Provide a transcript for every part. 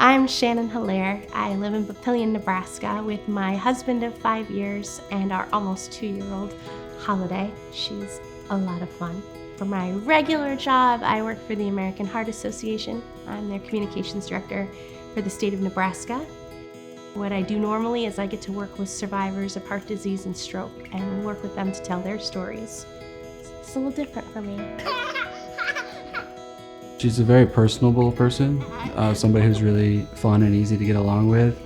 I'm Shannon Hilaire. I live in Papillion, Nebraska with my husband of 5 years and our almost 2-year-old Holiday. She's a lot of fun. For my regular job, I work for the American Heart Association. I'm their communications director for the state of Nebraska. What I do normally is I get to work with survivors of heart disease and stroke and work with them to tell their stories. It's a little different for me. She's a very personable person, somebody who's really fun and easy to get along with.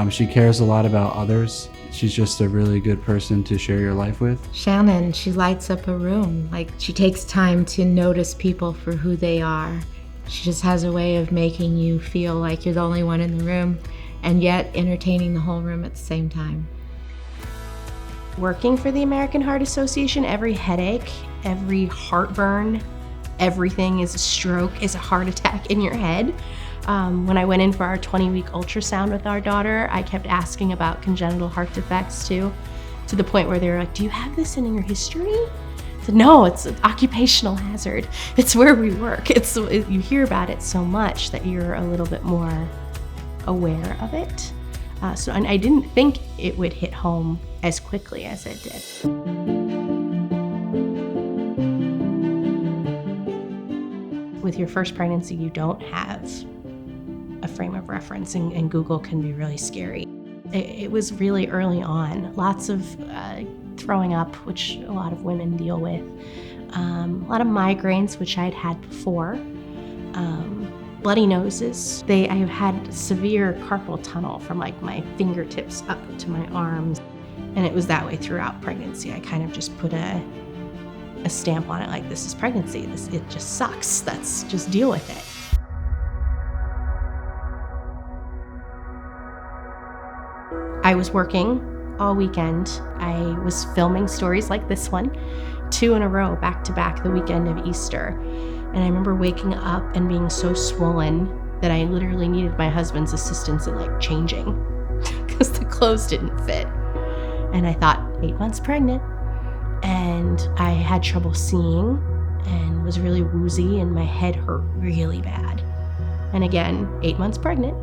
She cares a lot about others. She's just a really good person to share your life with. Shannon, she lights up a room. She takes time to notice people for who they are. She just has a way of making you feel like you're the only one in the room and yet entertaining the whole room at the same time. Working for the American Heart Association, every headache, every heartburn, everything is a stroke, is a heart attack in your head. When I went in for our 20-week ultrasound with our daughter, I kept asking about congenital heart defects too, to the point where they were like, "Do you have this in your history?" I said, "No, it's an occupational hazard. It's where we work." You hear about it so much that you're a little bit more aware of it. And I didn't think it would hit home as quickly as it did. With your first pregnancy, you don't have a frame of reference, and Google can be really scary. It was really early on. Lots of throwing up, which a lot of women deal with. A lot of migraines, which I'd had before. Bloody noses. I have had severe carpal tunnel from my fingertips up to my arms. And it was that way throughout pregnancy. I kind of just put a stamp on it, like, this is pregnancy. It just sucks. Just deal with it. I was working all weekend. I was filming stories like this one, 2 in a row, back to back, the weekend of Easter. And I remember waking up and being so swollen that I literally needed my husband's assistance in changing because the clothes didn't fit. And I thought, 8 months pregnant. And I had trouble seeing and was really woozy, and my head hurt really bad. And again, 8 months pregnant.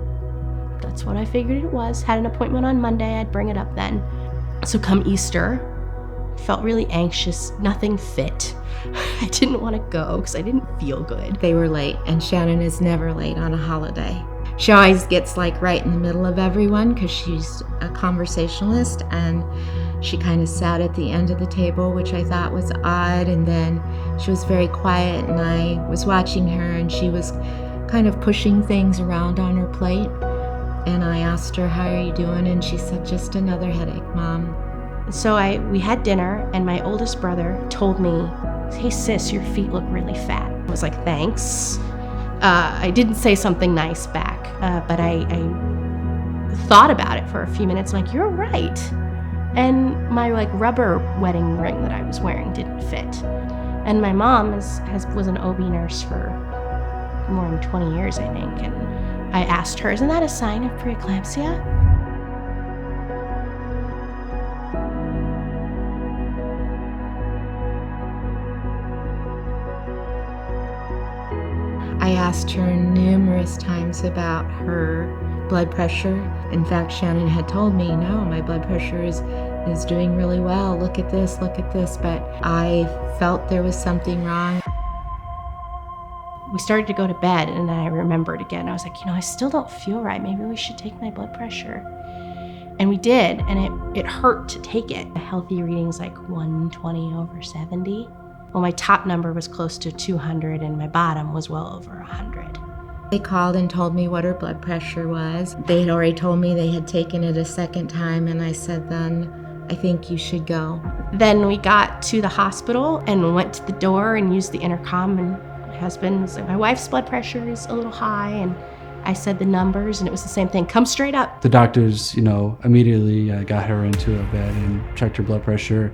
That's what I figured it was. Had an appointment on Monday. I'd bring it up then. So come Easter, felt really anxious. Nothing fit. I didn't want to go because I didn't feel good. They were late, and Shannon is never late on a holiday. She always gets right in the middle of everyone because she's a conversationalist, and she kind of sat at the end of the table, which I thought was odd, and then she was very quiet, and I was watching her, and she was kind of pushing things around on her plate, and I asked her, "How are you doing?" And she said, "Just another headache, Mom." So we had dinner, and my oldest brother told me, "Hey sis, your feet look really fat." I was like, "Thanks." I didn't say something nice back, but I thought about it for a few minutes, like, "You're right." And my rubber wedding ring that I was wearing didn't fit. And my mom was an OB nurse for more than 20 years, I think. And I asked her, "Isn't that a sign of preeclampsia?" I asked her numerous times about her blood pressure. In fact, Shannon had told me, "No, my blood pressure is doing really well. Look at this, look at this." But I felt there was something wrong. We started to go to bed, and then I remembered again. I was like, I still don't feel right. Maybe we should take my blood pressure. And we did, and it hurt to take it. A healthy reading's 120/70. Well, my top number was close to 200, and my bottom was well over 100. They called and told me what her blood pressure was. They had already told me they had taken it a second time, and I said, "Then I think you should go." Then we got to the hospital and went to the door and used the intercom, and my husband was like, "My wife's blood pressure is a little high," and I said the numbers, and it was the same thing. "Come straight up." The doctors, immediately got her into a bed and checked her blood pressure.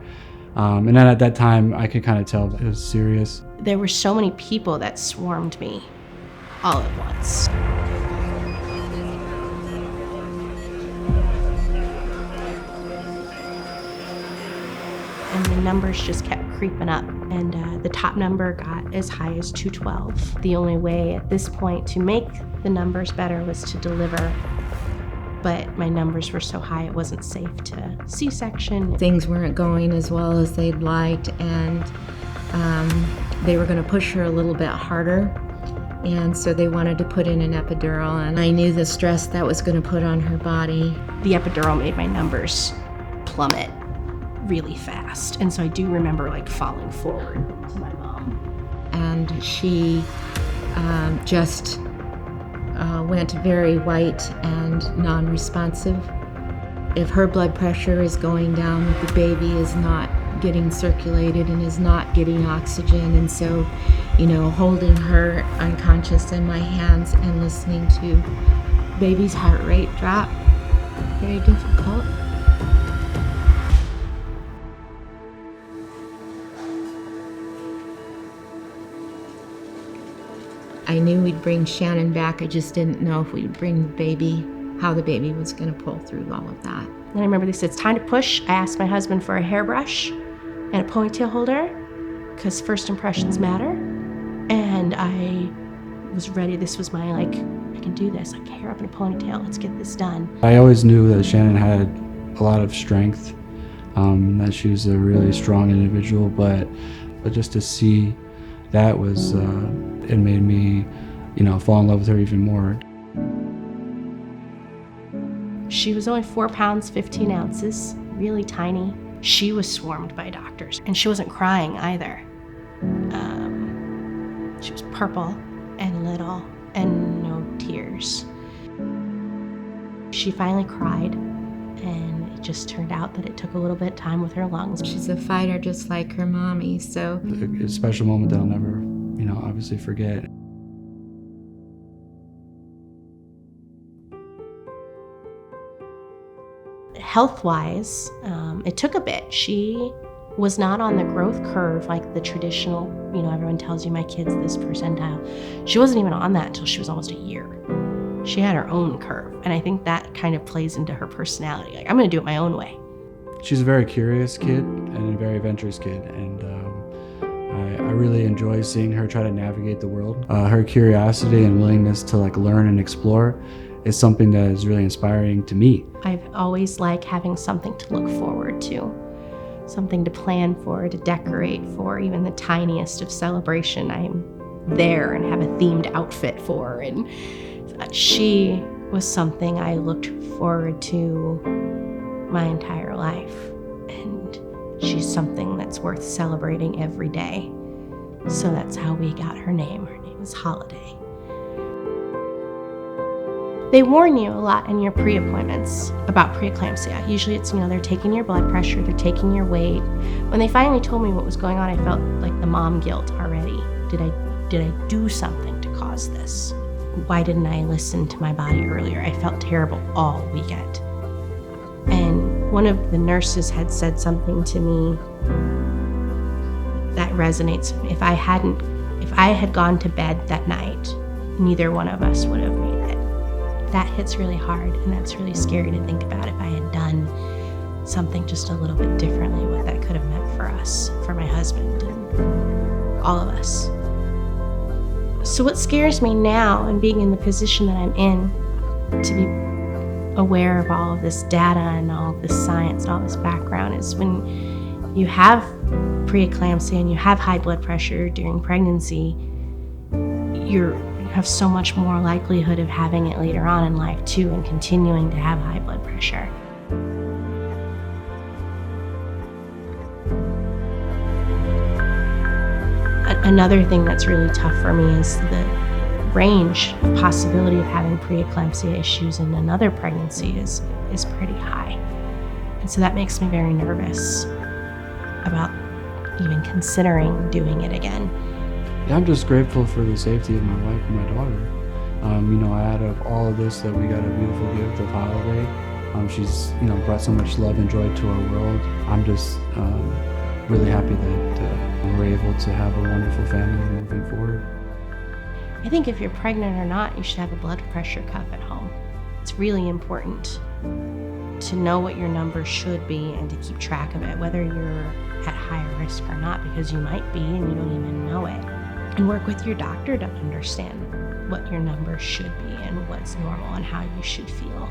And then at that time, I could kind of tell that it was serious. There were so many people that swarmed me all at once. and the numbers just kept creeping up. And the top number got as high as 212. The only way at this point to make the numbers better was to deliver, but my numbers were so high it wasn't safe to C-section. Things weren't going as well as they'd liked, and they were going to push her a little bit harder. And so they wanted to put in an epidural, and I knew the stress that was going to put on her body. The epidural made my numbers plummet really fast. And so I do remember like falling forward to my mom. And she just went very white and non-responsive. If her blood pressure is going down, the baby is not getting circulated and is not getting oxygen. And so, holding her unconscious in my hands and listening to baby's heart rate drop, very difficult. I knew we'd bring Shannon back. I just didn't know if we'd bring the baby, how the baby was going to pull through all of that. And I remember they said, it's time to push. I asked my husband for a hairbrush and a ponytail holder because first impressions matter. And I was ready. This was my, I can do this. Like, hair up in a ponytail. Let's get this done. I always knew that Shannon had a lot of strength, that she was a really strong individual, but just to see that was, it made me, fall in love with her even more. She was only 4 pounds, 15 ounces, really tiny. She was swarmed by doctors, and she wasn't crying either. She was purple and little and no tears. She finally cried, and it just turned out that it took a little bit of time with her lungs. She's a fighter just like her mommy, so. A special moment that I'll never, obviously forget. Health-wise, it took a bit. She was not on the growth curve like the traditional, everyone tells you my kid's this percentile. She wasn't even on that until she was almost a year. She had her own curve, and I think that kind of plays into her personality. Like, I'm gonna do it my own way. She's a very curious kid and a very adventurous kid, and I really enjoy seeing her try to navigate the world. Her curiosity and willingness to learn and explore is something that is really inspiring to me. I've always liked having something to look forward to, something to plan for, to decorate for, even the tiniest of celebration. I'm there and have a themed outfit for, and she was something I looked forward to my entire life, and she's something that's worth celebrating every day. So that's how we got her name. Her name is Holiday. They warn you a lot in your pre-appointments about preeclampsia. Usually it's, they're taking your blood pressure, they're taking your weight. When they finally told me what was going on, I felt like the mom guilt already. Did I do something to cause this? Why didn't I listen to my body earlier? I felt terrible all weekend. And one of the nurses had said something to me that resonates. If I had gone to bed that night, neither one of us would have made it. That hits really hard, and that's really scary to think about. If I had done something just a little bit differently, what that could have meant for us, for my husband, and all of us. So what scares me now, and being in the position that I'm in, to be aware of all of this data and all of this science and all this background, is when you have preeclampsia and you have high blood pressure during pregnancy, you have so much more likelihood of having it later on in life too, and continuing to have high blood pressure. Another thing that's really tough for me is the range of possibility of having preeclampsia issues in another pregnancy is pretty high. And so that makes me very nervous about even considering doing it again. Yeah, I'm just grateful for the safety of my wife and my daughter. Out of all of this, that we got a beautiful gift of Holiday. She's, brought so much love and joy to our world. I'm just really happy that we're able to have a wonderful family moving forward. I think if you're pregnant or not, you should have a blood pressure cuff at home. It's really important to know what your numbers should be and to keep track of it, whether you're at high risk or not, because you might be and you don't even know it. And work with your doctor to understand what your numbers should be and what's normal and how you should feel.